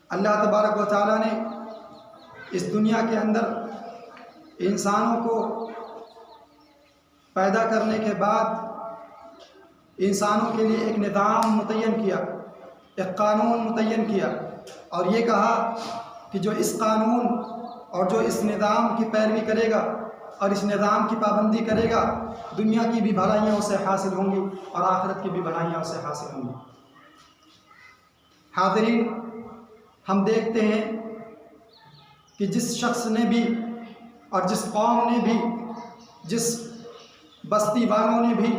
اللہ تبارک و تعالیٰ نے اس دنیا کے اندر انسانوں کو پیدا کرنے کے بعد انسانوں کے لیے ایک نظام متعین کیا، ایک قانون متعین کیا، اور یہ کہا کہ جو اس قانون اور جو اس نظام کی پیروی کرے گا اور اس نظام کی پابندی کرے گا، دنیا کی بھی بھلائیاں اسے حاصل ہوں گی اور آخرت کی بھی بھلائیاں اسے حاصل ہوں گی۔ حاضرین، ہم دیکھتے ہیں کہ جس شخص نے بھی اور جس قوم نے بھی، جس بستی والوں نے بھی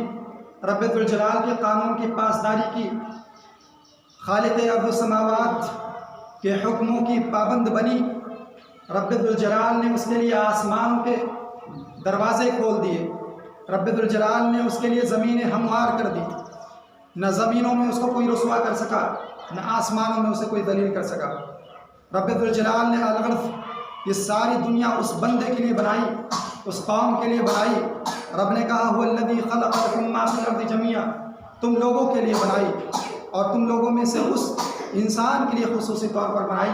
رب ذوالجلال کے قانون کی پاسداری کی، خالق ارض و سماوات کے حکموں کی پابند بنی، رب ذوالجلال نے اس کے لیے آسمانوں کے دروازے کھول دیے، رب ذوالجلال نے اس کے لیے زمینیں ہموار کر دی، نہ زمینوں میں اس کو کوئی رسوا کر سکا، نہ آسمانوں میں اسے کوئی ذلیل کر سکا۔ رب ذوالجلال نے الغرض یہ ساری دنیا اس بندے کے لیے بنائی، اس قوم کے لیے بنائی۔ رب نے کہا هو الذی خلق لکم ما فی الارض جمیعا، تم لوگوں کے لیے بنائی، اور تم لوگوں میں سے اس انسان کے لیے خصوصی طور پر بنائی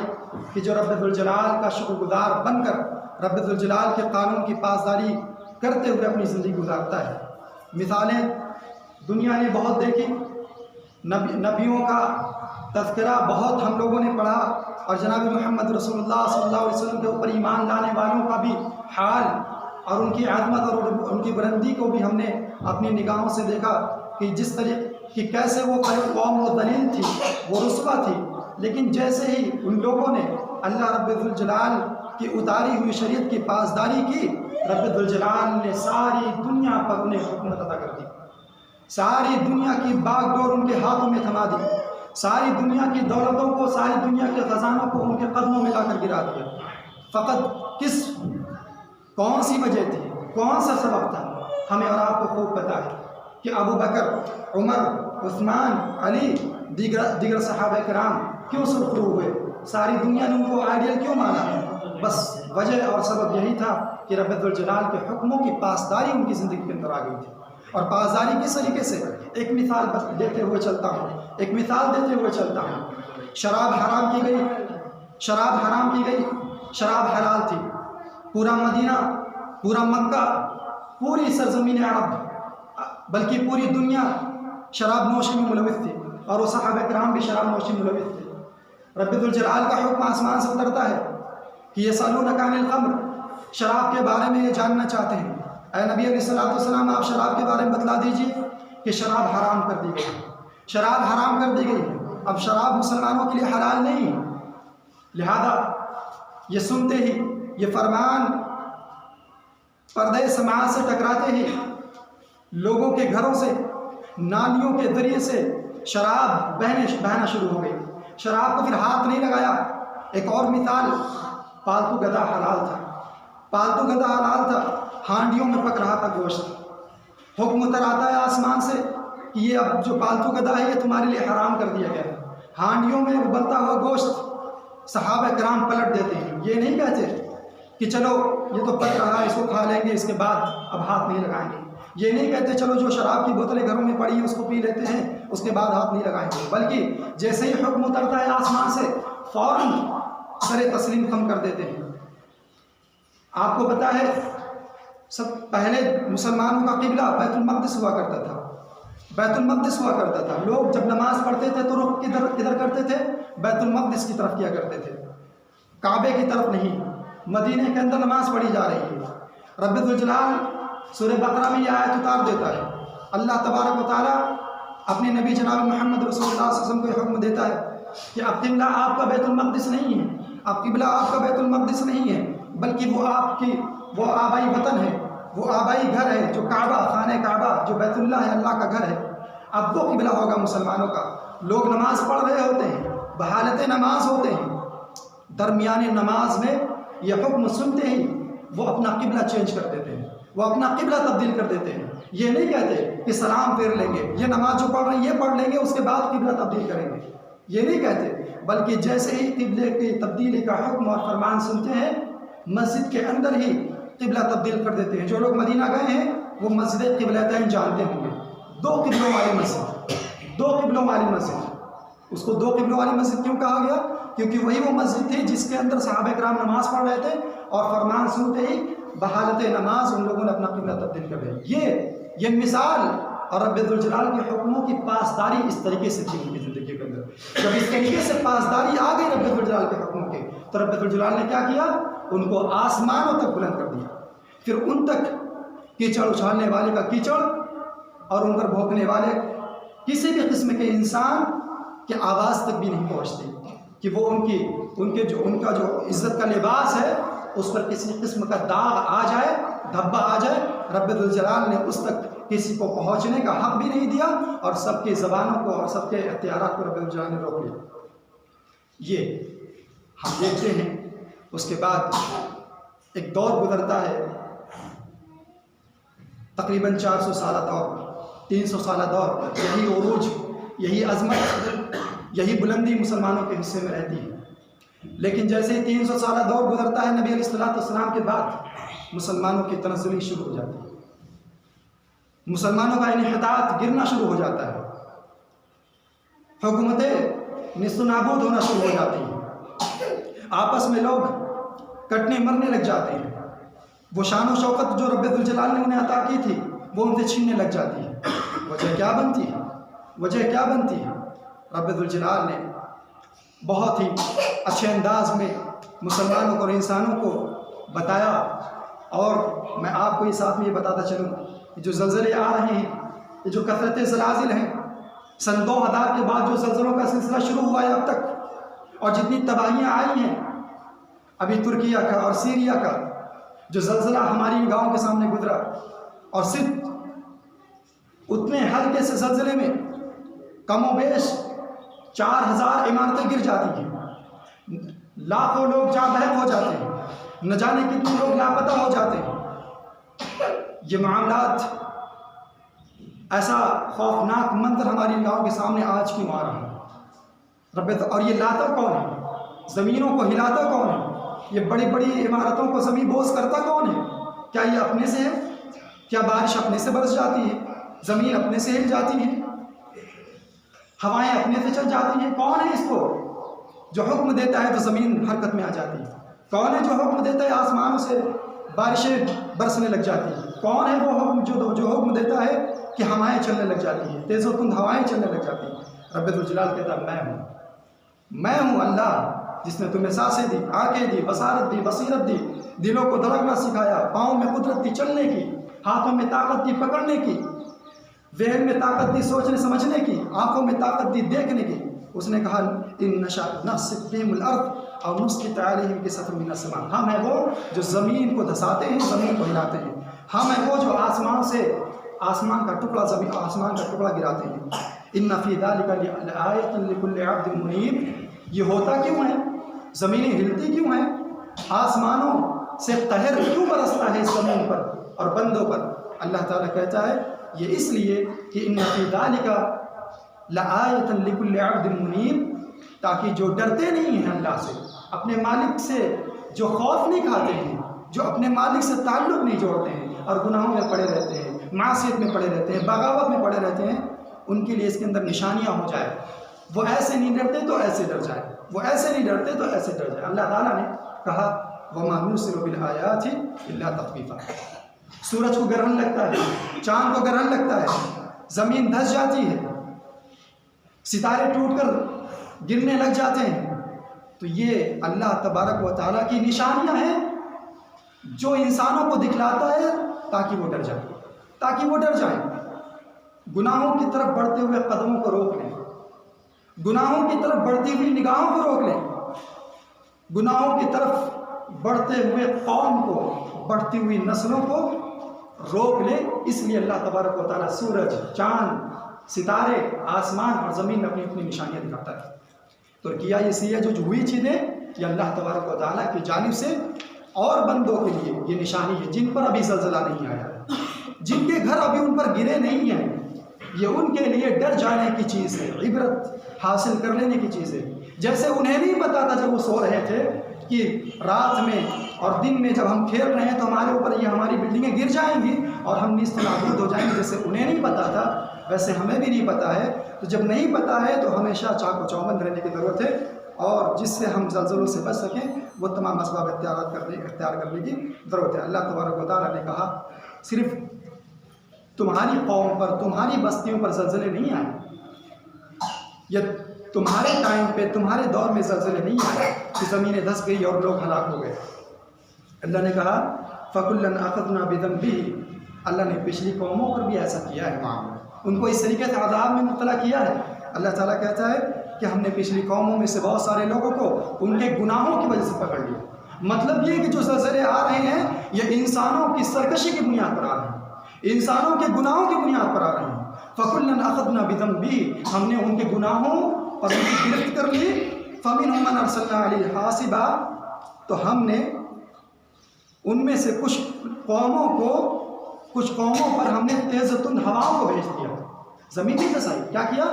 کہ جو رب ذوالجلال کا شکر گزار بن کر رب ذوالجلال کے قانون کی پاسداری کرتے ہوئے اپنی زندگی گزارتا ہے۔ مثالیں دنیا نے بہت دیکھی، نبیوں کا تذکرہ بہت ہم لوگوں نے پڑھا، اور جناب محمد رسول اللہ صلی اللہ علیہ وسلم کے اوپر ایمان لانے والوں کا بھی حال اور ان کی عظمت اور ان کی بلندی کو بھی ہم نے اپنی نگاہوں سے دیکھا کہ جس طریقے کہ کیسے وہ قوم و ذلیل تھی، وہ رسوا تھی، لیکن جیسے ہی ان لوگوں نے اللہ رب ذوالجلال کی اتاری ہوئی شریعت کی پاسداری کی، رب ذوالجلال نے ساری دنیا پر انہیں حکومت عطا کر دی، ساری دنیا کی باغ ڈور ان کے ہاتھوں میں تھما دی، ساری دنیا کی دولتوں کو، ساری دنیا کے خزانوں کو ان کے قدموں میں لا کر گرا دیا۔ فقط کون سی وجہ تھی، کون سا سبب تھا؟ ہمیں اور آپ کو خوب پتہ ہے کہ ابو بکر، عمر، عثمان، علی، دیگر صحابہ کرام کیوں سرخرو ہوئے؟ ساری دنیا نے ان کو آئیڈیل کیوں مانا؟ بس وجہ اور سبب یہی تھا کہ رب ذوالجلال کے حکموں کی پاسداری ان کی زندگی کے اندر آ گئی تھی۔ اور پاسداری کس طریقے سے؟ ایک مثال دیتے ہوئے چلتا ہوں، شراب حرام کی گئی، شراب حلال تھی۔ پورا مدینہ، پورا مکہ، پوری سرزمین عرب، بلکہ پوری دنیا شراب نوشی میں ملوث تھی، اور وہ صحابہ کرام بھی شراب نوشی میں ملوث تھے۔ رب ذوالجلال کا حکم آسمان سے اترتا ہے کہ یسألونک عن الخمر، شراب کے بارے میں یہ جاننا چاہتے ہیں، اے نبی علیہ السلام آپ شراب کے بارے میں بتلا دیجیے کہ شراب حرام کر دی گئی، شراب حرام کر دی گئی۔ اب شراب مسلمانوں کے لیے حلال نہیں، لہذا یہ سنتے ہی، یہ فرمان پردے سماعت سے ٹکراتے ہی لوگوں کے گھروں سے، نالیوں کے ذریعے سے شراب بہنا شروع ہو گئی۔ شراب کو پھر ہاتھ نہیں لگایا۔ ایک اور مثال، پالتو گدھا حلال تھا، ہانڈیوں میں پک رہا تھا گوشت۔ حکم اتر آتا ہے آسمان سے کہ یہ اب جو پالتو گدھا ہے یہ تمہارے لیے حرام کر دیا گیا ہے۔ ہانڈیوں میں ابلتا ہوا گوشت صحابہ کرام پلٹ دیتے ہیں، یہ نہیں کہتے کہ چلو یہ تو پک رہا ہے، اس کو کھا لیں گے، اس کے بعد اب ہاتھ نہیں لگائیں گے۔ یہ نہیں کہتے چلو جو شراب کی بوتلیں گھروں میں پڑی ہیں اس کو پی لیتے ہیں، اس کے بعد ہاتھ نہیں لگائیں گے، بلکہ جیسے ہی حکم اترتا ہے آسمان سے فوراً سر تسلیم خم کر دیتے ہیں۔ آپ کو پتہ ہے سب پہلے مسلمانوں کا قبلہ بیت المقدس ہوا کرتا تھا۔ لوگ جب نماز پڑھتے تھے تو رخ کدھر کرتے تھے؟ بیت المقدس کی طرف کیا کرتے تھے، کعبے کی طرف نہیں۔ مدینے کے اندر نماز پڑھی جا رہی ہے۔ رب ذوالجلال سورہ بقرہ میں یہ آیت اتار دیتا ہے، اللہ تبارک و تعالیٰ اپنے نبی جناب محمد رسول اللہ صلی اللہ علیہ وسلم کو حکم دیتا ہے کہ اب قبلہ آپ کا بیت المقدس نہیں ہے، اب قبلہ آپ کا بیت المقدس نہیں ہے، بلکہ وہ آبائی وطن ہے، وہ آبائی گھر ہے جو کعبہ، خانہ کعبہ جو بیت اللہ ہے، اللہ کا گھر ہے۔ اب وہ قبلہ ہوگا مسلمانوں کا۔ لوگ نماز پڑھ رہے ہوتے ہیں، بحالت نماز ہوتے ہیں، درمیان نماز میں یہ حکم سنتے ہی وہ اپنا قبلہ چینج کر دیتے ہیں، وہ اپنا قبلہ تبدیل کر دیتے ہیں۔ یہ نہیں کہتے کہ سلام پھیر لیں گے، یہ نماز جو پڑھ رہے ہیں یہ پڑھ لیں گے، اس کے بعد قبلہ تبدیل کریں گے، یہ نہیں کہتے، بلکہ جیسے ہی قبلے کی تبدیلی کا حکم اور فرمان سنتے ہیں، مسجد کے اندر ہی قبلہ تبدیل کر دیتے ہیں۔ جو لوگ مدینہ گئے ہیں وہ مسجد قبلتین جانتے ہوں گے، دو قبلوں والی مسجد۔ اس کو دو قبلوں والی مسجد کیوں کہا گیا؟ کیونکہ وہی وہ مسجد تھی جس کے اندر صحابہ کرام نماز پڑھ رہے تھے اور فرمان سنتے ہی بحالت نماز ان لوگوں نے اپنا قبلہ تبدیل کر دیا۔ یہ مثال اور رب ذوالجلال کے حکموں کی پاسداری اس طریقے سے تھی ان کی زندگی کے اندر۔ جب اس طریقے سے پاسداری آ گئی رب ذوالجلال کے حکموں کے، تو رب ذوالجلال نے کیا کیا؟ ان کو آسمانوں تک بلند کر دیا، پھر ان تک کیچڑ اچھالنے والے کا کیچڑ اور ان پر بھونکنے والے کسی بھی قسم کے انسان کی آواز تک بھی نہیں پہنچتی کہ وہ ان کا جو عزت کا لباس ہے اس پر کسی قسم کا داغ آ جائے، دھبا آ جائے۔ رب ذوالجلال نے اس تک کسی کو پہنچنے کا حق بھی نہیں دیا اور سب کی زبانوں کو اور سب کے اختیارات کو رب ذوالجلال نے روک لیا۔ یہ ہم دیکھتے ہیں۔ اس کے بعد ایک دور گزرتا ہے، تقریباً 400 سالہ دور، 300 سالہ دور، یہی عروج، یہی عظمت، یہی بلندی مسلمانوں کے حصے میں رہتی ہے۔ لیکن جیسے ہی 300 سالہ دور گزرتا ہے نبی علیہ السلام کے بعد مسلمانوں کی تنزلی شروع ہو جاتی ہے، مسلمانوں کا انحطاط گرنا شروع ہو جاتا ہے، حکومتیں نیست و نابود ہونا شروع ہو جاتی ہیں، آپس میں لوگ کٹنے مرنے لگ جاتے ہیں، وہ شان و شوکت جو رب ذوالجلال نے انہیں عطا کی تھی وہ ان سے چھیننے لگ جاتی ہے۔ وجہ کیا بنتی ہے؟ رب ذوالجلال نے بہت ہی اچھے انداز میں مسلمانوں کو اور انسانوں کو بتایا، اور میں آپ کو اس ساتھ میں یہ بتاتا چلوں کہ جو زلزلے آ رہے ہیں، یہ جو کثرت زلازل ہیں، سن 2000 کے بعد جو زلزلوں کا سلسلہ شروع ہوا ہے اب تک، اور جتنی تباہیاں آئی ہیں، ابھی ترکیہ کا اور سیریا کا جو زلزلہ ہماری نگاہوں کے سامنے گزرا، اور صرف اتنے ہلکے سے زلزلے میں کم و بیش 4000 عمارتیں گر جاتی ہیں، لاکھوں لوگ جاں بحق ہو جاتے ہیں، نہ جانے کتنے لوگ لاپتہ ہو جاتے ہیں۔ یہ معاملات، ایسا خوفناک منظر ہماری نگاہوں کے سامنے آج کیوں آ رہا ہے؟ اور یہ لاتا کون ہے؟ زمینوں کو ہلاتا کون ہے؟ یہ بڑی بڑی عمارتوں کو زمین بوس کرتا کون ہے؟ کیا یہ اپنے سے ہے؟ کیا بارش اپنے سے برس جاتی ہے؟ زمین اپنے سے ہل جاتی ہے؟ ہوائیں اپنے سے چل جاتی ہیں؟ کون ہے اس کو جو حکم دیتا ہے تو زمین حرکت میں آ جاتی ہے؟ کون ہے جو حکم دیتا ہے آسمانوں سے بارشیں برسنے لگ جاتی ہیں؟ کون ہے وہ حکم جو حکم دیتا ہے کہ ہوائیں چلنے لگ جاتی ہیں، تیز و تند ہوائیں چلنے لگ جاتی ہیں؟ رب ذوالجلال کہتا ہے میں ہوں اللہ جس نے تمہیں سانسیں دی، آنکھیں دی، بصارت دی، بصیرت دی، دلوں کو دھڑکنا سکھایا، پاؤں میں قدرت دی چلنے کی، ہاتھوں میں طاقت دی پکڑنے کی، ذہن میں طاقت دی سوچنے سمجھنے کی، آنکھوں میں طاقت دی دیکھنے کی۔ اس نے کہا ان نشاء نخسف بہم الارض اور نسقط علیہم کسفا من السماء، ہم ہیں وہ جو زمین کو دھساتے ہیں، زمین کو ہلاتے ہیں، ہم ہیں وہ جو آسمان کا ٹکڑا گراتے ہیں۔ ان فی ذلک لآیۃ لکل عبد منیب، یہ ہوتا کیوں ہے؟ زمینیں ہلتی کیوں ہیں؟ آسمانوں سے قہر کیوں برستا ہے اس زمین پر اور بندوں پر؟ اللہ تعالیٰ کہتا ہے یہ اس لیے کہ ان فی ذلک لآیۃ لکل عبد منیب، تاکہ جو ڈرتے نہیں ہیں اللہ سے، اپنے مالک سے جو خوف نہیں کھاتے ہیں، جو اپنے مالک سے تعلق نہیں جوڑتے ہیں اور گناہوں میں پڑے رہتے ہیں، معصیت میں پڑے رہتے ہیں، بغاوت میں پڑے رہتے ہیں، ان کے لیے اس کے اندر نشانیاں ہو جائے۔ وہ ایسے نہیں ڈرتے تو ایسے ڈر جائے، وہ ایسے نہیں ڈرتے تو ایسے ڈر جائے۔ اللہ تعالیٰ نے کہا وَمَا نُرْسِلُ بِالْآيَاتِ إِلَّا تَخْوِيفًا، سورج کو گرہن لگتا ہے، چاند کو گرہن لگتا ہے، زمین دھس جاتی ہے، ستارے ٹوٹ کر گرنے لگ جاتے ہیں، تو یہ اللہ تبارک و تعالیٰ کی نشانیاں ہیں جو انسانوں کو دکھلاتا ہے تاکہ وہ ڈر جائیں، گناہوں کی طرف بڑھتے ہوئے قدموں کو روک لیں، گناہوں کی طرف بڑھتی ہوئی نگاہوں کو روک لیں، گناہوں کی طرف بڑھتے ہوئے قوم کو، بڑھتی ہوئی نسلوں کو روک لیں۔ اس لیے اللہ تبارک و تعالیٰ سورج، چاند، ستارے، آسمان اور زمین میں اپنی اپنی نشانیاں دکھاتا ہے۔ تو کیا یہ سی ہے جو ہوئی چیزیں یہ اللہ تبارک و تعالیٰ کی جانب سے اور بندوں کے لیے یہ نشانی ہے جن پر ابھی زلزلہ نہیں آیا، جن کے گھر ابھی ان پر گرے نہیں ہیں، یہ ان کے لیے ڈر جانے کی چیز ہے، عبرت حاصل کر لینے کی چیز ہے۔ جیسے انہیں نہیں پتا تھا جب وہ سو رہے تھے کہ رات میں اور دن میں جب ہم کھیل رہے ہیں تو ہمارے اوپر یہ ہماری بلڈنگیں گر جائیں گی اور ہم نیست و نابود ہو جائیں گے، جیسے انہیں نہیں پتا تھا ویسے ہمیں بھی نہیں پتا ہے۔ تو جب نہیں پتا ہے تو ہمیشہ چاق و چوبند رہنے کی ضرورت ہے اور جس سے ہم زلزلوں سے بچ سکیں وہ تمام اسباب اختیار کرنے کی ضرورت ہے۔ اللہ تبارک و تعالیٰ نے کہا صرف تمہاری قوم پر، تمہاری بستیوں پر زلزلے نہیں آئے، یا تمہارے ٹائم پہ، تمہارے دور میں زلزلے نہیں آئے کہ زمینیں دھس گئی اور لوگ ہلاک ہو گئے۔ اللہ نے کہا فَكُلًّا أَخَذْنَا بِذَنبِهِ، اللہ نے پچھلی قوموں پر بھی ایسا کیا ہے، ان کو اس طریقے سے عذاب میں مبتلا کیا ہے۔ اللہ تعالیٰ کہتا ہے کہ ہم نے پچھلی قوموں میں سے بہت سارے لوگوں کو ان کے گناہوں کی وجہ سے پکڑ لیا۔ مطلب یہ کہ جو زلزلے آ رہے ہیں یہ انسانوں کی سرکشی کی بنیاد پر آ رہے ہیں، انسانوں کے گناہوں کی بنیاد پر آ رہے ہیں۔ فَكُلًّا أَخَذْنَا بِذَنبِهِ، ہم نے ان کے گناہوں پر ان کی گرفت کر لی۔ فَمِنْهُم مَّنْ أَرْسَلْنَا عَلَيْهِ حَاصِبًا، تو ہم نے ان میں سے کچھ قوموں پر ہم نے تیز تند ہواؤں کو بھیج دیا، زمین نہیں دھسائی، کیا کیا؟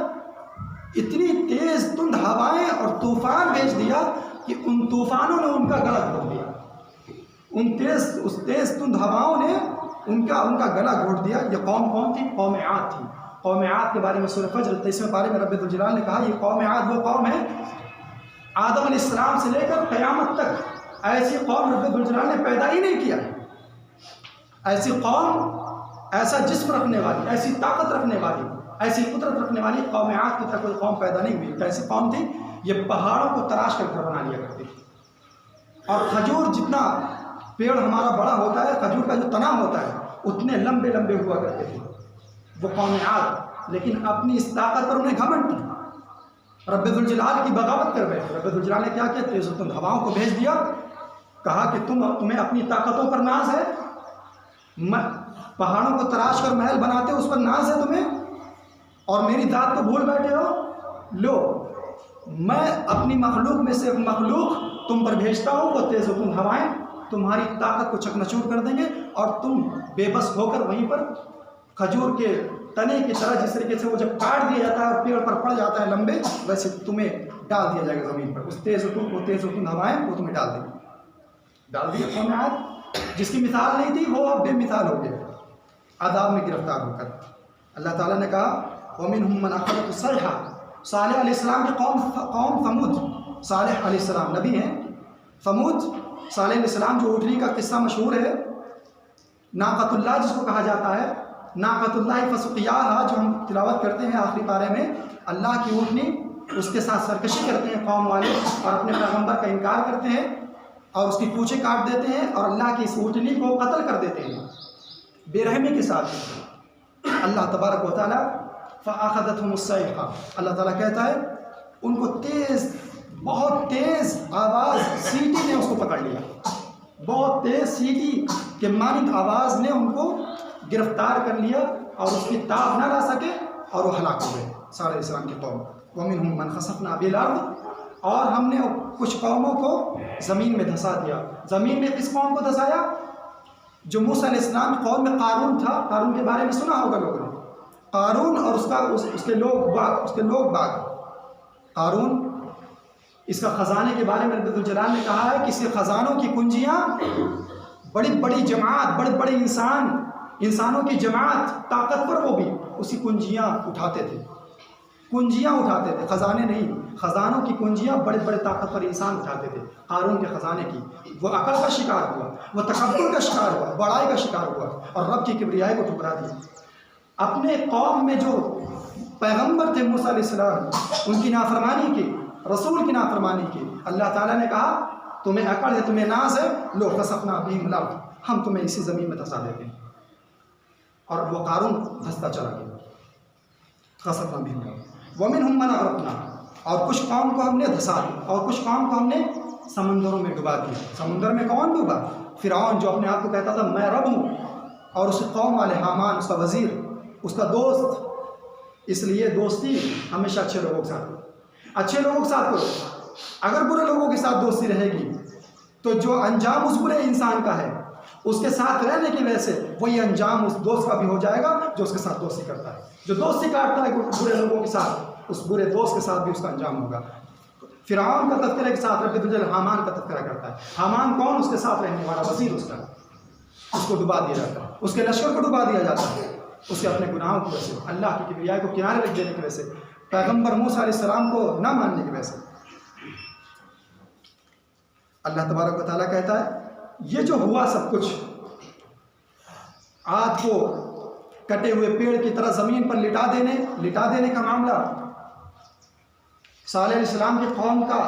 اتنی تیز تند ہوائیں اور طوفان بھیج دیا کہ ان طوفانوں نے ان کا گلا گھوٹ دیا، اس تیز تند ہواؤں نے ان کا گلا گھوٹ دیا۔ یہ قوم کون تھی؟ قوم عاد تھی۔ قوم عاد کے بارے میں سورہ فجر 23ویں پارے میں رب ذوالجلال نے کہا یہ قوم عاد وہ قوم ہے آدم علیہ السلام سے لے کر قیامت تک ایسی قوم رب ذوالجلال نے پیدا ہی نہیں کیا۔ ایسی قوم، ایسا جسم رکھنے والی، ایسی طاقت رکھنے والی، ایسی قدرت رکھنے والی قوم عاد کی طرح کوئی قوم پیدا نہیں ہوئی۔ ایسی قوم تھی یہ پہاڑوں کو تراش کر گھر بنا لیا کرتی تھی، اور کھجور جتنا پیڑ ہمارا بڑا ہوتا ہے، کھجور کا جو تنا ہوتا ہے اتنے لمبے لمبے ہوا کرتے تھے وہ قوم عاد، لیکن اپنی اس طاقت پر انہیں گھمنڈ تھا، رب ذوالجلال کی بغاوت کر بیٹھے۔ رب ذوالجلال نے کیا کیا؟ تیز و تند ہواؤں کو بھیج دیا، کہا کہ تمہیں اپنی طاقتوں پر ناز ہے، پہاڑوں کو تراش کر محل بناتے ہو اس پر ناز ہے تمہیں، اور میری ذات کو بھول بیٹھے ہو۔ لو میں اپنی مخلوق میں سے ایک مخلوق تم پر بھیجتا ہوں، وہ تیز و تند ہوائیں تمہاری طاقت کو چکناچور کر دیں گے، اور تم بے بس ہو کر وہیں پر کھجور کے تنے کی طرح، جس طریقے سے وہ جب کاٹ دیا جاتا ہے اور پیڑ پر پڑ جاتا ہے لمبے، ویسے تمہیں ڈال دیا جائے گا زمین پر۔ اس تیز و تند ہوائیں وہ تمہیں ڈال دیں گے۔ ڈال دیا قوم عاد، جس کی مثال نہیں تھی وہ اب بے مثال ہو گئے عذاب میں گرفتار ہو کر۔ اللہ تعالیٰ نے کہا وَمِنْهُم مَّنْ أَخَذَتْهُ الصَّيْحَةُ، صالح علیہ السلام کی قوم ثمود، صالح علیہ السلام نبی ہیں، ثمود صالح علیہ السلام جو اونٹنی کا قصہ مشہور ہے، ناقۃ اللہ جس کو کہا جاتا ہے، ناقۃ اللہ فسقیاھا، جو ہم تلاوت کرتے ہیں آخری پارے میں، اللہ کی اونٹنی، اس کے ساتھ سرکشی کرتے ہیں قوم والے اور اپنے پیغمبر کا انکار کرتے ہیں اور اس کی پوچھیں کاٹ دیتے ہیں اور اللہ کی اس اونٹنی کو قتل کر دیتے ہیں بے رحمی کے ساتھ۔ اللہ تبارک و تعالیٰ فَأَخَذَتْهُمُ الصَّيْحَةُ، اللہ تعالیٰ کہتا ہے ان کو بہت تیز آواز سیٹی نے اس کو پکڑ لیا، بہت تیز سیٹی کے مانند آواز نے ان کو گرفتار کر لیا اور اس کی تاب نہ لا سکے اور وہ ہلاک ہو گئے صالح علیہ السلام کی قوم۔ وَمِنْهُم مَّنْ خَسَفْنَا بِهِ الْأَرْضَ، اور ہم نے کچھ قوموں کو زمین میں دھسا دیا۔ زمین میں کس قوم کو دھسایا؟ جو موسیٰ علیہ السلام کی قوم میں قارون تھا، قارون کے بارے میں سنا ہوگا لوگوں نے، قارون اور اس کے لوگ باغ، قارون، اس کا خزانے کے بارے میں رب ذوالجلال نے کہا ہے کہ اس کے خزانوں کی کنجیاں، بڑی بڑی جماعت، بڑے بڑے انسانوں کی جماعت، طاقتور وہ بھی اسی کنجیاں اٹھاتے تھے، خزانے نہیں، خزانوں کی کنجیاں بڑے بڑے طاقتور انسان اٹھاتے تھے۔ قارون کے خزانے کی وہ عقل کا شکار ہوا، وہ تکبر کا شکار ہوا، بڑائی کا شکار ہوا اور رب کی کبریائی کو ٹھکرا دیا۔ اپنے قوم میں جو پیغمبر تھے موسیٰ علیہ السلام، ان کی نافرمانی کی، رسول کی نافرمانی کی، اللہ تعالیٰ نے کہا تمہیں عقل ہے، تمہیں ناز ہے، لو خسفنا بہم الارض، ہم تمہیں اسی زمین میں دھسا دیتے ہیں، اور وہ قارون دھستا چلا گیا۔ خسفنا بہم الارض ومنہم من اغرقنا، اور کچھ قوم کو ہم نے دھسا دیا اور کچھ قوم کو ہم نے سمندروں میں ڈبا دیا۔ سمندر میں کون ڈوبا؟ فرعون، جو اپنے آپ کو کہتا تھا میں رب ہوں، اور اس قوم والے، حامان اس کا وزیر، اس کا دوست۔ اس لیے دوستی ہمیشہ اچھے لوگوں کے ساتھ کرو، اچھے لوگوں کے ساتھ کرو۔ اگر برے لوگوں کے ساتھ دوستی رہے گی تو جو انجام اس برے انسان کا ہے، اس کے ساتھ رہنے کی وجہ سے وہی انجام اس دوست کا بھی ہو جائے گا جو اس کے ساتھ دوستی کرتا ہے۔ جو دوستی کاٹتا ہے برے لوگوں کے ساتھ، اس برے دوست کے ساتھ بھی اس کا انجام ہوگا۔ فرعون کا تذکرہ کے ساتھ رب ذوالجلال حامان کا تذکرہ کرتا ہے۔ حامان کون؟ اس کے ساتھ رہنے والا وزیر، اس کا، اس کو ڈبا دیا جاتا ہے، اس کے لشکر کو ڈبا دیا جاتا ہے، اس کے اپنے گناہوں کی وجہ سے، اللہ کی کبریائی کو کنارے رکھ دینے کی وجہ سے، پیغمبر موسیٰ علیہ السلام کو نہ ماننے کی وجہ سے۔ اللہ تبارک و تعالیٰ کہتا ہے یہ جو ہوا سب کچھ، عاد کو کٹے ہوئے پیڑ کی طرح زمین پر لٹا دینے کا معاملہ، صالح علیہ السلام کی قوم کا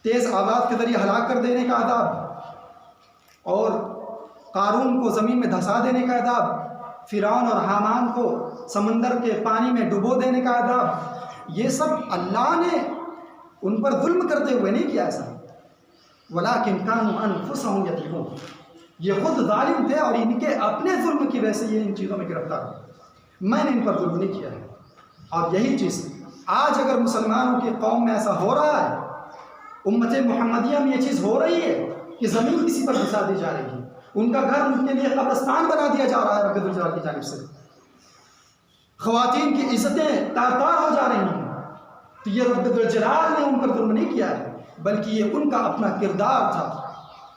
تیز آواز کے ذریعے ہلاک کر دینے کا عذاب، اور قارون کو زمین میں دھسا دینے کا عذاب، فرعون اور حامان کو سمندر کے پانی میں ڈبو دینے کا عذاب، یہ سب اللہ نے ان پر ظلم کرتے ہوئے نہیں کیا ایسا، وَلَٰكِنْ كَانُوا أَنفُسَهُمْ يَظْلِمُونَ، یہ خود ظالم تھے اور ان کے اپنے ظلم کی وجہ سے یہ ان چیزوں میں گرفتار ہوئے، میں نے ان پر ظلم نہیں کیا ہے۔ اور یہی چیز آج اگر مسلمانوں کی قوم میں ایسا ہو رہا ہے، امت محمدیہ میں یہ چیز ہو رہی ہے کہ زمین کسی پر دھسا دی جا رہی ہے، ان کا گھر ان کے لیے قبرستان بنا دیا جا رہا ہے رب الجلال کی جانب سے، خواتین کی عزتیں تار تار ہو جا رہی ہیں، تو یہ رب الجلال نے ان پر ظلم نہیں کیا ہے، بلکہ یہ ان کا اپنا کردار تھا،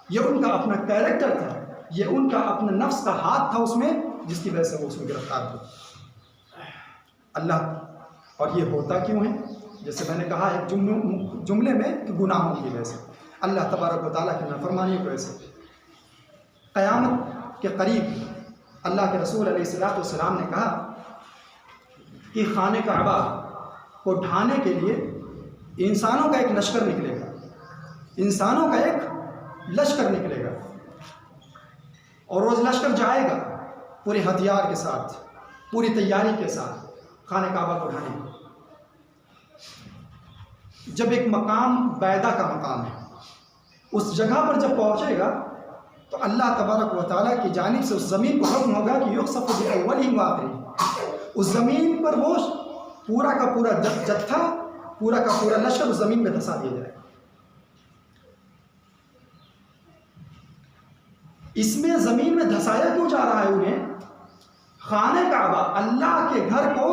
یہ ان کا اپنا کیریکٹر تھا، یہ ان کا اپنا نفس کا ہاتھ تھا اس میں، جس کی وجہ سے وہ اس میں گرفتار ہوئے۔ اللہ، اور یہ ہوتا کیوں ہے؟ جیسے میں نے کہا ایک جملے میں کہ گناہوں کی وجہ سے، اللہ تبارک و تعالیٰ کی نافرمانی کی وجہ سے۔ قیامت کے قریب اللہ کے رسول علیہ السلام نے کہا کہ خانہ کعبہ کو ڈھانے کے لیے انسانوں کا ایک لشکر نکلے گا، انسانوں کا ایک لشکر نکلے گا، اور روز لشکر جائے گا پورے ہتھیار کے ساتھ، پوری تیاری کے ساتھ خانہ کعبہ کو ڈھانے گا۔ جب ایک مقام بیدہ کا مقام ہے، اس جگہ پر جب پہنچے گا تو اللہ تبارک و تعالیٰ کی جانب سے اس زمین کو حکم ہوگا کہ یخسف بأولہم وآخرہم، اس زمین پر وہ پورا کا پورا جتھا، پورا کا پورا لشکر اس زمین میں دھسا دیا جائے گا۔ اس میں زمین میں دھسایا کیوں جا رہا ہے انہیں؟ خانہ کعبہ، اللہ کے گھر کو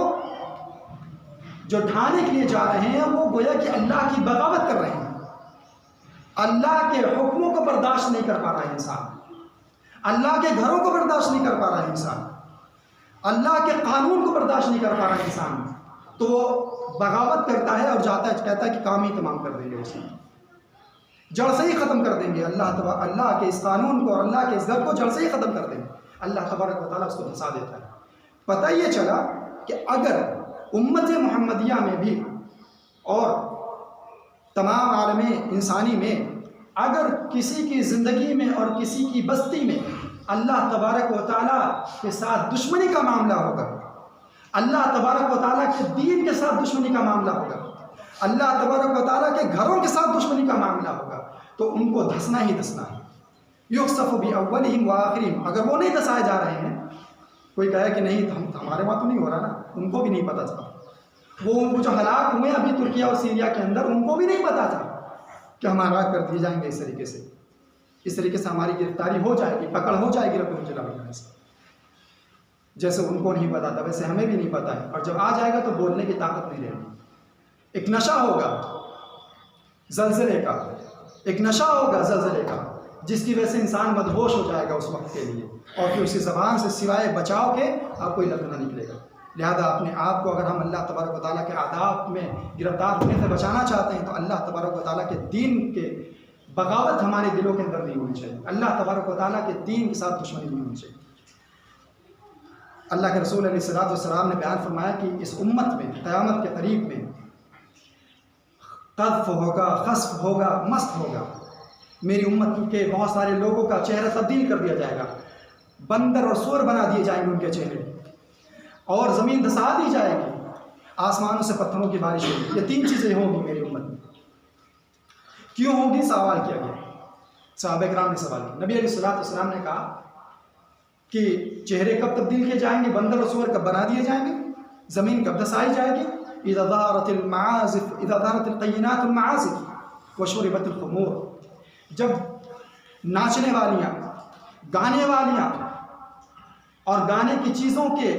جو ڈھانے کے لیے جا رہے ہیں، وہ گویا کہ اللہ کی بغاوت کر رہے ہیں، اللہ کے حکموں کو برداشت نہیں کر پا رہا ہے انسان، اللہ کے گھروں کو برداشت نہیں کر پا رہا ہے انسان، اللہ کے قانون کو برداشت نہیں کر پا رہا ہے انسان، تو وہ بغاوت کرتا ہے اور جاتا ہے، کہتا ہے کہ کام ہی تمام کر دیں گے، اس میں جڑ سے ہی ختم کر دیں گے، اللہ کے اس قانون کو اور اللہ کے اس گھر کو جڑ سے ہی ختم کر دیں گے۔ اللہ تبارک و تعالیٰ اس کو دھسا دیتا ہے۔ پتہ یہ چلا کہ اگر امت محمدیہ میں بھی اور تمام عالم انسانی میں اگر کسی کی زندگی میں اور کسی کی بستی میں اللہ تبارک و تعالیٰ کے ساتھ دشمنی کا معاملہ ہوگا، اللہ تبارک و تعالیٰ کے دین کے ساتھ دشمنی کا معاملہ ہوگا، اللہ تبارک و تعالیٰ کے گھروں کے ساتھ دشمنی کا معاملہ ہوگا، تو ان کو دھسنا ہی دھسنا ہے۔ یخسف بأولہم وآخرہم، اگر وہ نہیں دھسائے جا رہے ہیں، کوئی کہے کہ نہیں ہمارے وہاں تو نہیں ہو رہا نا، ان کو بھی نہیں پتہ تھا، وہ جو ہلاک ہوئے ابھی ترکیہ اور سیریا کے اندر، ان کو بھی نہیں پتہ تھا کہ ہم ہلاک کر دیے جائیں گے اس طریقے سے ہماری گرفتاری ہو جائے گی، پکڑ ہو جائے گی رب الجلال سے۔ جیسے ان کو نہیں پتا تھا ویسے ہمیں بھی نہیں پتا ہے، اور جب آ جائے گا تو بولنے کی طاقت نہیں رہے گی۔ ایک نشہ ہوگا زلزلے کا، ایک نشہ ہوگا زلزلے کا، جس کی وجہ سے انسان مدہوش ہو جائے گا اس وقت کے لیے، اور پھر اس کی زبان سے سوائے بچاؤ کے آپ کوئی لفظ نہ نکلے گا۔ لہذا اپنے آپ کو اگر ہم اللہ تبارک و تعالیٰ کے آداب میں گرفتار ہونے سے بچانا چاہتے ہیں تو اللہ تبارک و تعالیٰ کے دین کے بغاوت ہمارے دلوں کے اندر نہیں ہونی چاہیے، اللہ تبارک و تعالیٰ کے دین کے ساتھ دشمنی نہیں ہونی چاہیے۔ اللہ کے رسول علیہ السلام نے بیان فرمایا کہ اس امت میں قیامت کے قریب میں قذف ہوگا، خسف ہوگا، مسخ ہوگا، میری امت کے بہت سارے لوگوں کا چہرہ تبدیل کر دیا جائے گا، بندر اور سور بنا دیے جائیں گے ان کے چہرے، اور زمین دھسا دی جائے گی، آسمانوں سے پتھروں کی بارش ہوگی۔ یہ تین چیزیں ہوں گی میری امت میں۔ کیوں ہوگی؟ سوال کیا گیا، صحابہ کرام نے سوال کیا۔ نبی علیہ السلام نے کہا کہ چہرے کب تبدیل کیے جائیں گے، بندر اور سور کب بنا دیے جائیں گے، زمین کب دھسائی جائے گی؟ اذا ظهرت القینات المعازف وشربت الخمور، جب ناچنے والیاں، گانے والیاں اور گانے کی چیزوں کے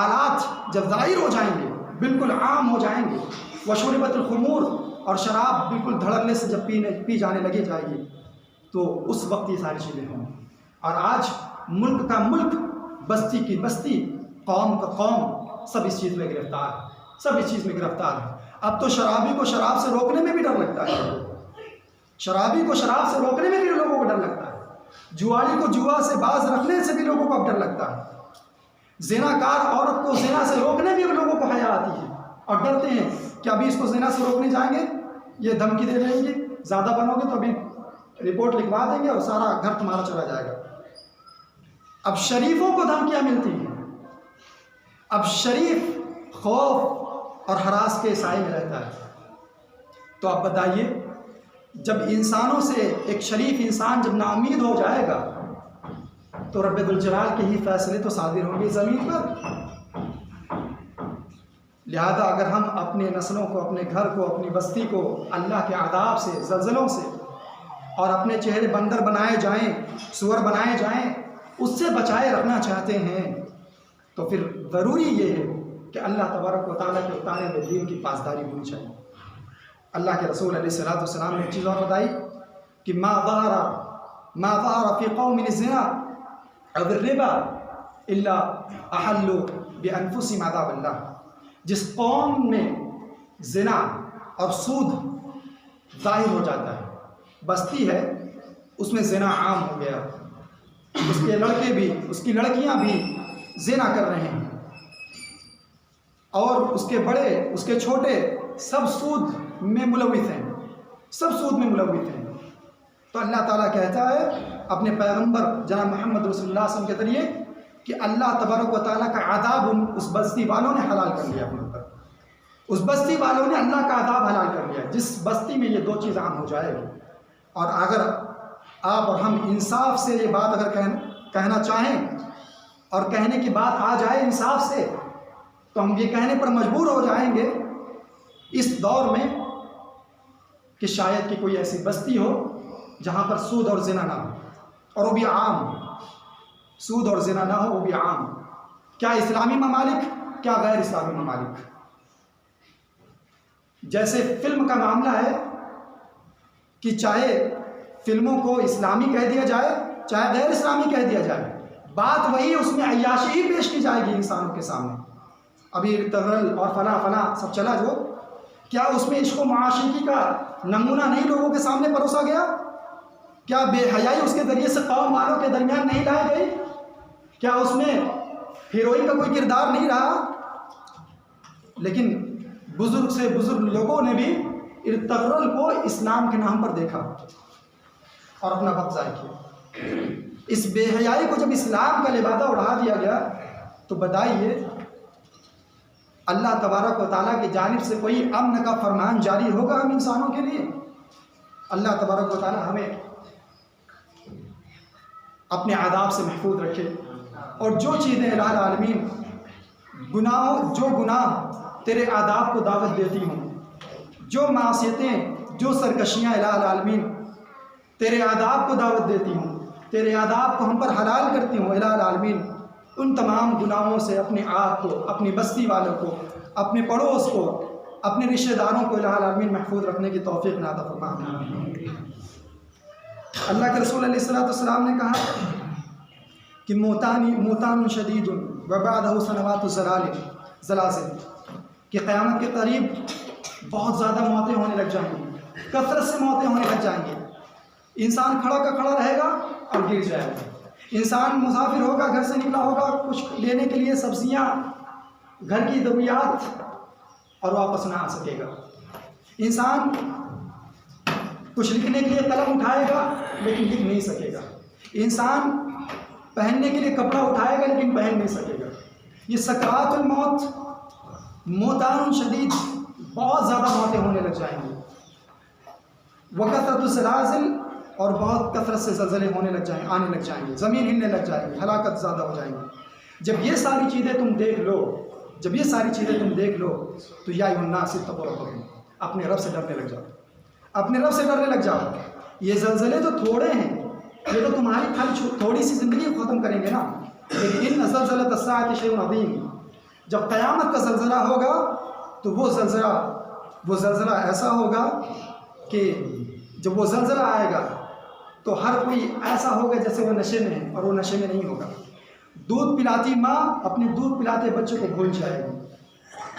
آلات جب ظاہر ہو جائیں گے، بالکل عام ہو جائیں گے، وشربت الخمور، اور شراب بالکل دھڑلنے سے جب پی جانے لگے جائے گی، تو اس وقت یہ ساری چیزیں ہوں گی۔ اور آج ملک کا ملک، بستی کی بستی، قوم کا قوم، سب اس چیز میں گرفتار ہے، سب اس چیز میں گرفتار ہے۔ اب تو شرابی کو شراب سے روکنے میں بھی ڈر لگتا ہے، شرابی کو شراب سے روکنے میں بھی لوگوں کو ڈر لگتا ہے، جوالی کو جوا سے باز رکھنے سے بھی لوگوں کو اب ڈر لگتا ہے، زنا کار عورت کو زنا سے روکنے بھی لوگوں کو حیا آتی ہے اور ڈرتے ہیں کہ ابھی اس کو زنا سے روکنے جائیں گے، یہ دھمکی دے رہیں گے زیادہ بنو گے تو ابھی رپورٹ لکھوا دیں گے اور سارا گھر تمہارا چلا جائے گا۔ اب شریفوں کو دھمکیاں ملتی ہیں، اب شریف خوف اور ہراس کے سائے میں رہتا ہے۔ تو آپ بتائیے، جب انسانوں سے ایک شریف انسان جب ناامید ہو جائے گا تو رب ذوالجلال کے ہی فیصلے تو صادر ہوں گے زمین پر۔ لہذا اگر ہم اپنے نسلوں کو، اپنے گھر کو، اپنی بستی کو اللہ کے عذاب سے، زلزلوں سے، اور اپنے چہرے بندر بنائے جائیں، سور بنائے جائیں، اس سے بچائے رکھنا چاہتے ہیں تو پھر ضروری یہ ہے کہ اللہ تبارک و تعالیٰ کے اتارے ہوئے دین کی پاسداری ہونی چاہیے۔ اللہ کے رسول علیہ الصلوۃ والسلام نے ایک چیز اور بتائی کہ ما ظہر فی قوم الزنا او الربا الا احلوا بانفسهم عذاب اللہ۔ جس قوم میں زنا اور سود ظاہر ہو جاتا ہے، بستی ہے اس میں زنا عام ہو گیا، اس کے لڑکے بھی، اس کی لڑکیاں بھی زنا کر رہے ہیں، اور اس کے بڑے، اس کے چھوٹے، سب سود میں ملوث ہیں، سب سود میں ملوث ہیں، تو اللہ تعالیٰ کہتا ہے اپنے پیغمبر جناب محمد رسول اللہ صلی اللہ علیہ وسلم کے ذریعے کہ اللہ تبارک و تعالیٰ کا عذاب اس بستی والوں نے حلال کر لیا اپنے اوپر۔ اس بستی والوں نے اللہ کا عذاب حلال کر لیا جس بستی میں یہ دو چیز عام ہو جائے گی۔ اور اگر آپ اور ہم انصاف سے یہ بات اگر کہنا چاہیں اور کہنے کی بات آ جائے انصاف سے، تو ہم یہ کہنے پر مجبور ہو جائیں گے اس دور میں کہ شاید کہ کوئی ایسی بستی ہو جہاں پر سود اور زنا نہ ہو، اور وہ بھی عام، سود اور زنا نہ ہو، وہ بھی عام۔ کیا اسلامی ممالک، کیا غیر اسلامی ممالک۔ جیسے فلم کا معاملہ ہے کہ چاہے فلموں کو اسلامی کہہ دیا جائے چاہے غیر اسلامی کہہ دیا جائے، بات وہی، اس میں عیاشی ہی پیش کی جائے گی انسانوں کے سامنے۔ ابھی تغرل اور فلاں فلاں سب چلا جو، کیا اس میں عشق و معاشقی کا نمونہ نہیں لوگوں کے سامنے پروسا گیا؟ کیا بے حیائی اس کے ذریعے سے قوم والوں کے درمیان نہیں لائی گئی؟ کیا اس میں ہیروئن کا کوئی کردار نہیں رہا؟ لیکن بزرگ سے بزرگ لوگوں نے بھی تغرل کو اسلام کے نام پر دیکھا اور اپنا وقت ضائع کیا۔ اس بے حیائی کو جب اسلام کا لبادہ اڑا دیا گیا تو بتائیے اللہ تبارک و تعالیٰ کی جانب سے کوئی امن کا فرمان جاری ہوگا ہم انسانوں کے لیے؟ اللہ تبارک و تعالیٰ ہمیں اپنے عذاب سے محفوظ رکھے، اور جو چیزیں الہ العالمین جو گناہ تیرے عذاب کو دعوت دیتی ہوں، جو معصیتیں، جو سرکشیاں الہ العالمین تیرے عذاب کو دعوت دیتی ہوں، تیرے عذاب کو ہم پر حلال کرتی ہوں الہ العالمین، ان تمام گناہوں سے اپنے آپ کو، اپنی بستی والوں کو، اپنے پڑوس کو، اپنے رشتہ داروں کو الہ العالمین محفوظ رکھنے کی توفیق عطا فرما۔ اللہ کے رسول علیہ الصلوۃ والسلام نے کہا کہ موتان شدید وبعدہ سنوات زلازل، کہ قیامت کے قریب بہت زیادہ موتیں ہونے لگ جائیں گی، کثرت سے موتیں ہونے لگ جائیں گی۔ انسان کھڑا کا کھڑا رہے گا اور گر جائے گا، انسان مسافر ہوگا، گھر سے نکلا ہوگا کچھ لینے کے لیے سبزیاں، گھر کی ضروریات، اور واپس نہ آ سکے گا۔ انسان کچھ لکھنے کے لیے قلم اٹھائے گا لیکن لکھ نہیں سکے گا، انسان پہننے کے لیے کپڑا اٹھائے گا لیکن پہن نہیں سکے گا۔ یہ سکرات الموت، موتان شدید، بہت زیادہ موتیں ہونے لگ جائیں گی، وکثرت الزلازل، اور بہت کثرت سے زلزلے آنے لگ جائیں گے، زمین ہلنے لگ جائے گی، ہلاکت زیادہ ہو جائیں گی۔ جب یہ ساری چیزیں تم دیکھ لو تو یا ایھا الناس اتقوا ربکم، اپنے رب سے ڈرنے لگ جاؤ، اپنے رب سے ڈرنے لگ جاؤ۔ یہ زلزلے تو تھوڑے ہیں، یہ تو تمہاری خالی تھوڑی سی زندگی ختم کریں گے نا، لیکن ان زلزلۃ الساعۃ شیء عظیم، جب قیامت کا زلزلہ ہوگا تو وہ زلزلہ ایسا ہوگا کہ جب وہ زلزلہ آئے گا تو ہر کوئی ایسا ہوگا جیسے وہ نشے میں ہے، اور وہ نشے میں نہیں ہوگا۔ دودھ پلاتی ماں اپنے دودھ پلاتے بچے کو بھول جائے گی،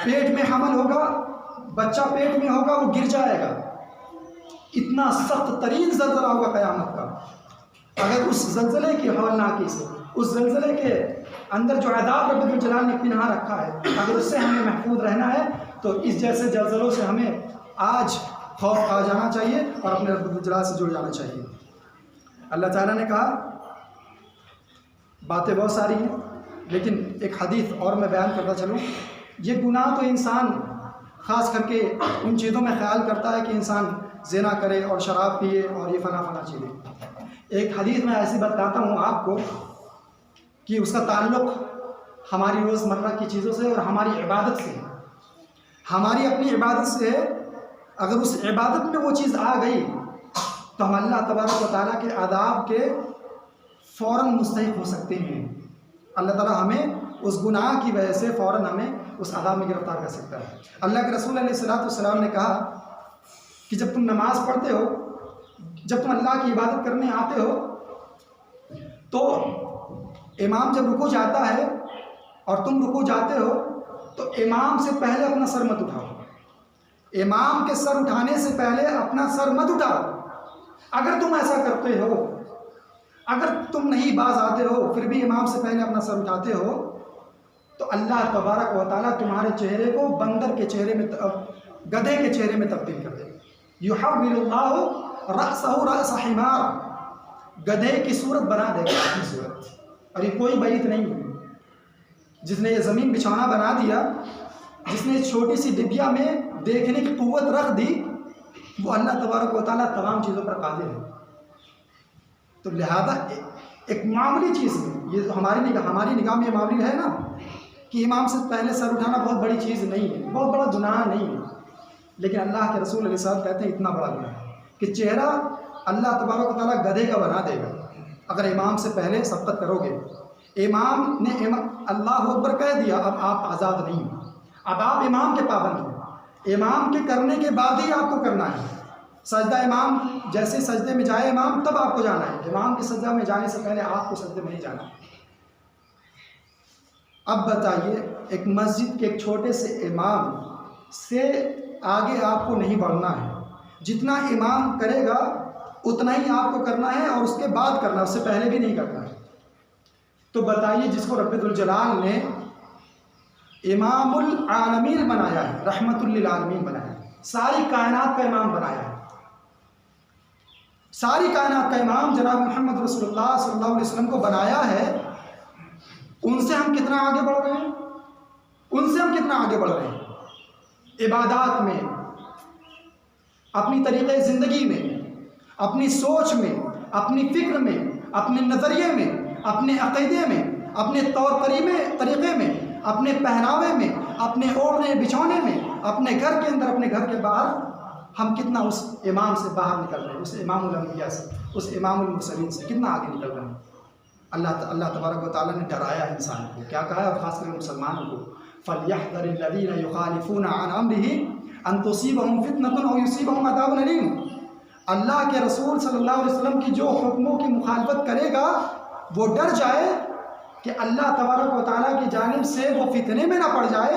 پیٹ میں حمل ہوگا، بچہ پیٹ میں ہوگا، وہ گر جائے گا، اتنا سخت ترین زلزلہ ہوگا قیامت کا. اگر اس زلزلے کی ہولناکی سے، اس زلزلے کے اندر جو عذاب رب الجلال نے پنہا رکھا ہے، اگر اس سے ہمیں محفوظ رہنا ہے تو اس جیسے زلزلوں سے ہمیں آج خوف کھا جانا چاہیے اور اپنے رب الجلال سے جڑ جانا چاہیے. اللہ تعالیٰ نے کہا، باتیں بہت ساری ہیں لیکن ایک حدیث اور میں بیان کرتا چلوں. یہ گناہ تو انسان خاص کر کے ان چیزوں میں خیال کرتا ہے کہ انسان زنا کرے اور شراب پیے اور یہ فلاں فلاں چیزیں. ایک حدیث میں ایسی بتاتا ہوں آپ کو کہ اس کا تعلق ہماری روزمرہ کی چیزوں سے اور ہماری عبادت سے، ہماری اپنی عبادت سے. اگر اس عبادت میں وہ چیز آ گئی تو ہم اللہ تبارک و تعالیٰ کے عذاب کے فوراً مستحق ہو سکتے ہیں. اللہ تعالیٰ ہمیں اس گناہ کی وجہ سے فوراً ہمیں اس عذاب میں گرفتار کر سکتا ہے. اللہ کے رسول علیہ السلام نے کہا کہ جب تم نماز پڑھتے ہو، جب تم اللہ کی عبادت کرنے آتے ہو تو امام جب رکوع جاتا ہے اور تم رکوع جاتے ہو تو امام سے پہلے اپنا سر مت اٹھاؤ. امام کے سر اٹھانے سے پہلے اپنا سر مت اٹھاؤ. اگر تم ایسا کرتے ہو، اگر تم نہیں باز آتے ہو پھر بھی امام سے پہلے اپنا سر اٹھاتے ہو تو اللہ تبارک و تعالیٰ تمہارے چہرے کو بندر کے چہرے میں، گدھے کے چہرے میں تبدیل کر دے. یحول اللہ رأسہ رأس حمار، گدھے کی صورت بنا دے گا اپنی صورت. اور یہ کوئی بعید نہیں ہے. جس نے یہ زمین بچھونا بنا دیا، جس نے چھوٹی سی ڈبیا میں دیکھنے کی قوت رکھ دی، وہ اللہ تبارک و تعالیٰ تمام چیزوں پر قادر ہے. تو لہذا ایک معمولی چیز ہے یہ، ہماری نگاہ میں یہ معمولی ہے نا کہ امام سے پہلے سر اٹھانا بہت بڑی چیز نہیں ہے، بہت بڑا گناہ نہیں ہے. لیکن اللہ کے رسول علیہ السلام کہتے ہیں اتنا بڑا گناہ ہے کہ چہرہ اللہ تبارک و تعالیٰ گدھے کا بنا دے گا اگر امام سے پہلے سبقت کرو گے. امام نے اللہ اکبر کہہ دیا، اب آپ آزاد نہیں ہیں، اب آپ امام کے پابند ہیں. امام کے کرنے کے بعد ہی آپ کو کرنا ہے. سجدہ امام، جیسے سجدے میں جائے امام تب آپ کو جانا ہے. امام کے سجدہ میں جانے سے پہلے آپ کو سجدے میں نہیں جانا. اب بتائیے، ایک مسجد کے ایک چھوٹے سے امام سے آگے آپ کو نہیں بڑھنا ہے. جتنا امام کرے گا اتنا ہی آپ کو کرنا ہے اور اس کے بعد کرنا ہے، اس سے پہلے بھی نہیں کرنا ہے. تو بتائیے، جس کو رب الجلال نے امام العالمین بنایا ہے، رحمت للعالمین بنایا ہے، ساری کائنات کا امام بنایا ہے، ساری کائنات کا امام جناب محمد رسول اللہ صلی اللہ علیہ وسلم کو بنایا ہے، ان سے ہم کتنا آگے بڑھ رہے ہیں؟ ان سے ہم کتنا آگے بڑھ رہے ہیں؟ عبادات میں، اپنی طریقے زندگی میں، اپنی سوچ میں، اپنی فکر میں، اپنے نظریے میں، اپنے عقیدے میں، اپنے طور طریقے میں، اپنے پہناوے میں، اپنے اوڑھنے بچھونے میں، اپنے گھر کے اندر، اپنے گھر کے باہر، ہم کتنا اس امام سے باہر نکل رہے ہیں، اس امام الانبیاء سے، اس امام المرسلین سے کتنا آگے نکل رہے ہیں. اللہ تبارک و تعالیٰ نے ڈرایا انسان کو، کیا کہا ہے؟ اور خاص کر مسلمانوں کو، فَلْيَحْذَرِ الَّذِينَ يُخَالِفُونَ عَنْ أَمْرِهِ أَن تُصِيبَهُمْ فِتْنَةٌ أَوْ يُصِيبَهُمْ عَذَابٌ أَلِيمٌ. اللہ کے رسول صلی اللہ علیہ وسلم کی جو حکموں کی مخالفت کرے گا وہ ڈر جائے کہ اللہ تبارک و تعالیٰ کی جانب سے وہ فتنے میں نہ پڑ جائے،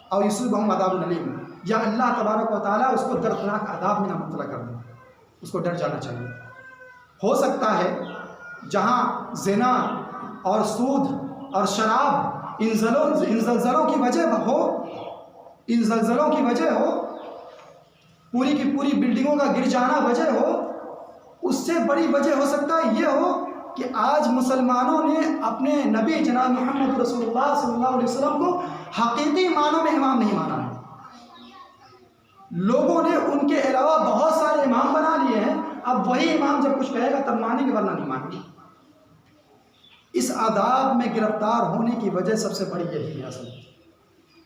اور یصیبہم عذاب علیم، یا اللہ تبارک و تعالیٰ اس کو دردناک عذاب میں نہ مبتلا کر دے. اس کو ڈر جانا چاہیے. ہو سکتا ہے جہاں زنا اور سود اور شراب ان زلزلوں کی وجہ ہو، پوری کی پوری بلڈنگوں کا گر جانا وجہ ہو، اس سے بڑی وجہ ہو سکتا ہے یہ ہو کہ آج مسلمانوں نے اپنے نبی جناب محمد رسول اللہ صلی اللہ علیہ وسلم کو حقیقی معنوں میں امام نہیں مانا ہے. لوگوں نے ان کے علاوہ بہت سارے امام بنا لیے ہیں، اب وہی امام جب کچھ کہے گا تب مانیں گے ورنہ نہیں مانیں گے. اس عذاب میں گرفتار ہونے کی وجہ سب سے بڑی یہی ہے. اصل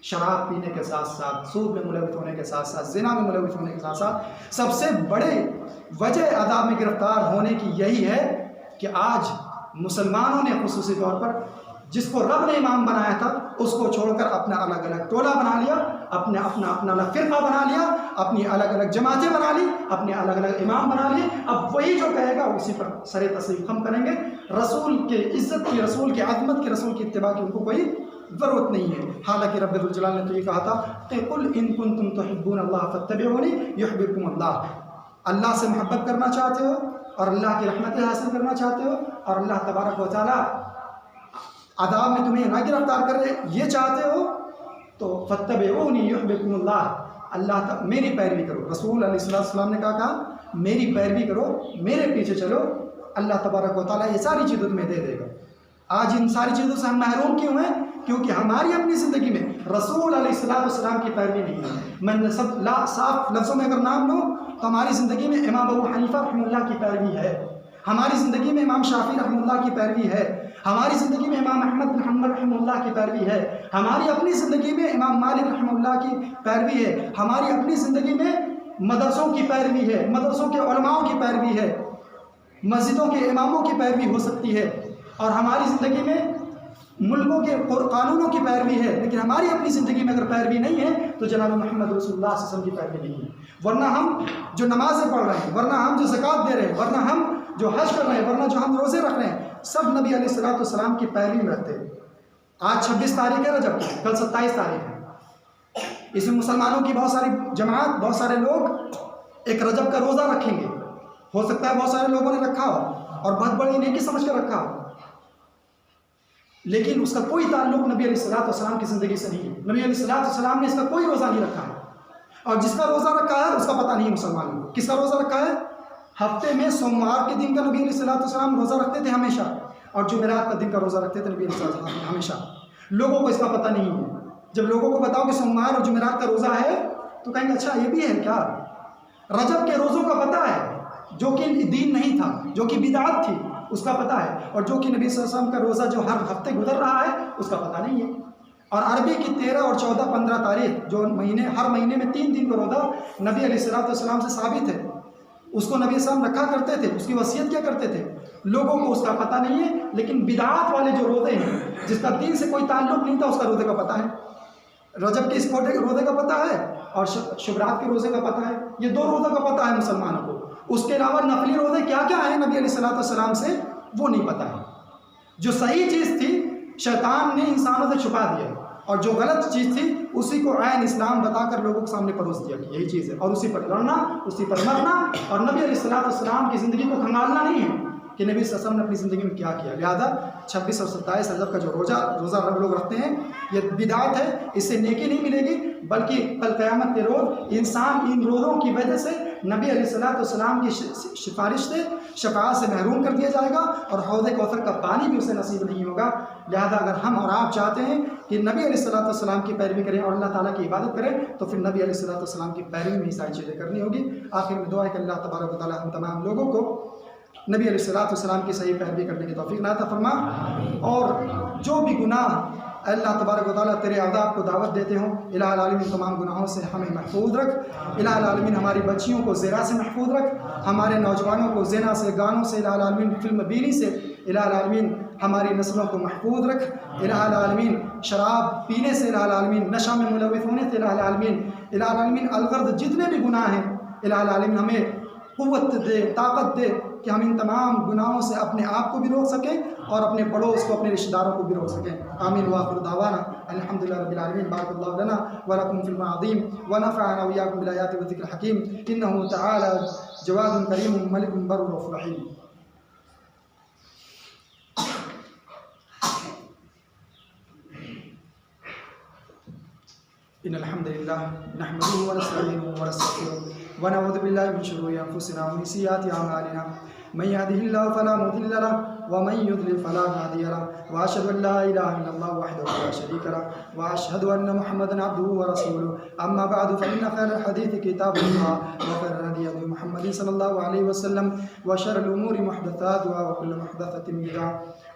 شراب پینے کے ساتھ ساتھ، سود میں ملوث ہونے کے ساتھ ساتھ، زنا میں ملوث ہونے کے ساتھ ساتھ سب سے بڑے وجہ عذاب میں گرفتار ہونے کی یہی ہے کہ آج مسلمانوں نے خصوصی طور پر جس کو رب نے امام بنایا تھا اس کو چھوڑ کر اپنا الگ الگ ٹولہ بنا لیا، اپنا الگ فرقہ بنا لیا، اپنی الگ الگ جماعتیں بنا لی، اپنے الگ الگ امام بنا لیے. اب وہی جو کہے گا اسی پر سر تسلیم خم کریں گے. رسول کے عزت کی، رسول کی عظمت کی، رسول کی اتباع کی ان کو کوئی ضرورت نہیں ہے. حالانکہ رب الجلال نے تو یہ کہا تھا کہ قل ان کنتم تحبون اللہ فاتبعونی یحببکم اللہ. اللہ سے محبت کرنا چاہتے ہو اور اللہ کی رحمتیں حاصل کرنا چاہتے ہو اور اللہ تبارک و تعالیٰ عذاب میں تمہیں نہ گرفتار کر لے یہ چاہتے ہو تو فاتبعونی یحببکم اللہ میری پیروی کرو. رسول علیہ السلام نے کہا میری پیروی کرو، میرے پیچھے چلو، اللہ تبارک و تعالیٰ یہ ساری چیزیں تمہیں دے دے گا. آج ان ساری چیزوں سے ہم محروم کیوں ہیں؟ کیونکہ ہماری اپنی زندگی میں رسول علیہ السلام کی پیروی نہیں ہے. میں صاف لفظوں میں اگر نام لوں تو ہماری زندگی میں امام ابو حنیفہ رحمہ اللہ کی پیروی ہے، ہماری زندگی میں امام شافعی رحمہ اللہ کی پیروی ہے، ہماری زندگی میں امام احمد بن حنبل رحمہ اللہ کی پیروی ہے، ہماری اپنی زندگی میں امام مالک رحمہ اللہ کی پیروی ہے، ہماری اپنی زندگی میں مدرسوں کی پیروی ہے، مدرسوں کے علماءوں کی پیروی ہے، مسجدوں کے اماموں کی پیروی ہو سکتی ہے، اور ہماری زندگی میں ملکوں کے قانونوں کی پیروی ہے. لیکن ہماری اپنی زندگی میں اگر پیروی نہیں ہے تو جناب محمد رسول اللہ صلی اللہ علیہ وسلم کی پیروی نہیں ہے. ورنہ ہم جو نمازیں پڑھ رہے ہیں، ورنہ ہم جو زکوٰۃ دے رہے ہیں، ورنہ ہم جو حج کر رہے ہیں، ورنہ جو ہم روزے رکھ رہے ہیں، سب نبی علیہ السلام کی پیروی میں رکھتے ہیں. آج 26 تاریخ ہے رجب کی، کل 27 تاریخ ہے. اس میں مسلمانوں کی بہت ساری جماعت، بہت سارے لوگ ایک رجب کا روزہ رکھیں گے. ہو سکتا ہے بہت سارے لوگوں نے رکھا ہو اور بہت بڑی نیکی سمجھ کر رکھا ہو، لیکن اس کا کوئی تعلق نبی علیہ السلام کی زندگی سے نہیں ہے. نبی علیہ السلام نے اس کا کوئی روزہ نہیں رکھا ہے، اور جس کا روزہ رکھا ہے اس کا پتہ نہیں ہے مسلمانوں کو. کس کا روزہ رکھا ہے؟ ہفتے میں سوموار کے دن کا نبی علیہ السلام روزہ رکھتے تھے ہمیشہ، اور جمعرات کا دن کا روزہ رکھتے تھے نبی علیہ السلام ہمیشہ. لوگوں کو اس کا پتہ نہیں ہے. جب لوگوں کو بتاؤ کہ سوموار اور جمعرات کا روزہ ہے تو کہیں گے اچھا یہ بھی ہے کیا. رجب کے روزوں کا پتہ ہے، جو کہ دین نہیں تھا، جو کہ بدعت تھی، اس کا پتہ ہے. اور جو کہ نبی صلی اللہ علیہ وسلم کا روزہ جو ہر ہفتے گزر رہا ہے اس کا پتہ نہیں ہے. اور عربی کی 13 اور 14 15 تاریخ جو ہر مہینے میں 3 دن کا روزہ نبی علیہ السلام سے ثابت ہے، اس کو نبی صلی اللہ علیہ وسلم رکھا کرتے تھے، اس کی وصیت کیا کرتے تھے. لوگوں کو اس کا پتہ نہیں ہے، لیکن بدعات والے جو روزے ہیں جس کا دین سے کوئی تعلق نہیں تھا اس کا روزے کا پتہ ہے. رجب کے اس روزے کا پتہ ہے اور شبرات کے روزے کا پتہ ہے. یہ 2 روزوں کا پتہ ہے مسلمانوں کو. اس کے علاوہ نفلی روزے کیا کیا ہیں نبی علیہ السلام سے وہ نہیں پتہ ہے. جو صحیح چیز تھی شیطان نے انسانوں سے چھپا دیا، اور جو غلط چیز تھی اسی کو عین اسلام بتا کر لوگوں کے سامنے پروس دیا کہ یہی چیز ہے، اور اسی پر لڑنا، اسی پر مرنا. اور نبی علیہ السلام کی زندگی کو کھنگالنا نہیں ہے کہ نبی صلی اللہ علیہ وسلم نے اپنی زندگی میں کیا کیا. لہذا 26 اور 27 رجب کا جو روزہ لوگ رکھتے ہیں یہ بدعت ہے، اس سے نیکی نہیں ملے گی، بلکہ کل قیامت کے روز انسان ان روزوں کی وجہ سے نبی علیہ السلام کی سفارش سے، شفاعت سے محروم کر دیا جائے گا، اور حوض کوثر کا پانی بھی اسے نصیب نہیں ہوگا. لہذا اگر ہم اور آپ چاہتے ہیں کہ نبی علیہ السلام کی پیروی کریں اور اللہ تعالیٰ کی عبادت کریں تو پھر نبی علیہ السلام کی پیروی میں ہی ساری چیزیں کرنی ہوگی. آخر میں دعا ہے کہ اللہ تبارک و تعالیٰ ہم تمام لوگوں کو نبی علیہ السلام کی صحیح پیروی کرنے کی توفیق عطا فرما، اور جو بھی گناہ اللہ تبارک و تعالیٰ تیرے عذاب کو دعوت دیتے ہوں، الہ العالمین تمام گناہوں سے ہمیں محفوظ رکھ. الہ العالمین ہماری بچیوں کو زنا سے محفوظ رکھ، ہمارے نوجوانوں کو زنا سے، گانوں سے، الہ العالمین فلم بینی سے، الہ العالمین ہماری نسلوں کو محفوظ رکھ. الہ العالمین شراب پینے سے، الہ العالمین نشہ میں ملوث ہونے سے، الہ العالمین الغرض جتنے بھی گناہ ہیں الہ العالمین ہمیں قوت دے، طاقت دے کہ ہم ان تمام گناہوں سے اپنے آپ کو بھی روک سکیں اور اپنے پڑوس کو، اپنے رشتہ داروں کو بھی روک سکیں. آمین وآخر دعوانا الحمدللہ رب العالمین. بارک اللہ لنا ولکم فی العظیم ونفعنا وإياکم بالآیات والذکر الحکیم. انہ تعالی جواد کریم ملک بر رؤوف رحیم. ان الحمد للہ نحمده ونستعینه ونستغفره ونعوذ باللہ من شرور انفسنا ومن سیئات اعمالنا من يهده الله فلا مضل له ومن يضلل فلا هادي له واشهد ان لا اله الا الله وحده لا شريك له واشهد ان محمدا عبده ورسوله. اما بعد فان خير الحديث كتاب الله وخير الهدي هدي محمد صلى الله عليه وسلم وشر الامور محدثاتها وكل محدثه بدعه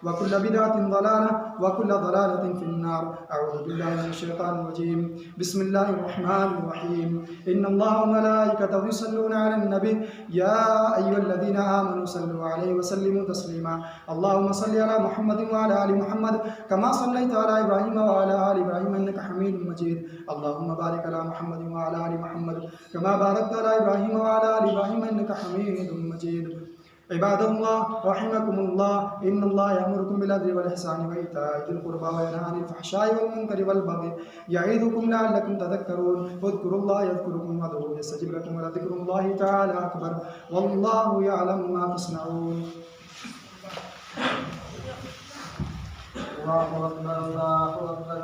وكل بدعة ضلالة وكل ضلالة في النار. أعوذ بالله من الشيطان الرجيم. بسم الله الرحمن الرحيم. إن الله وملائكته يصلون على النبي يا أيها الذين آمنوا صلوا عليه وسلموا تسليما. اللهم صل على محمد وعلى آل محمد كما صليت على إبراهيم وعلى آل إبراهيم إنك حميد مجيد. اللهم بارك على محمد وعلى آل محمد كما باركت على إبراهيم وعلى آل إبراهيم إنك حميد مجيد. عباد الله رحمكم الله إن الله يأمركم بالعدل والإحسان وإيتاء ذي القربى وينهى عن الفحشاء والمنكر والبغي يعظكم لعلكم تذكرون اذكروا الله يذكركم وادعوه يستجب لكم ولذكر الله تعالى أكبر والله يعلم ما تصنعون. الله أكبر الله أكبر.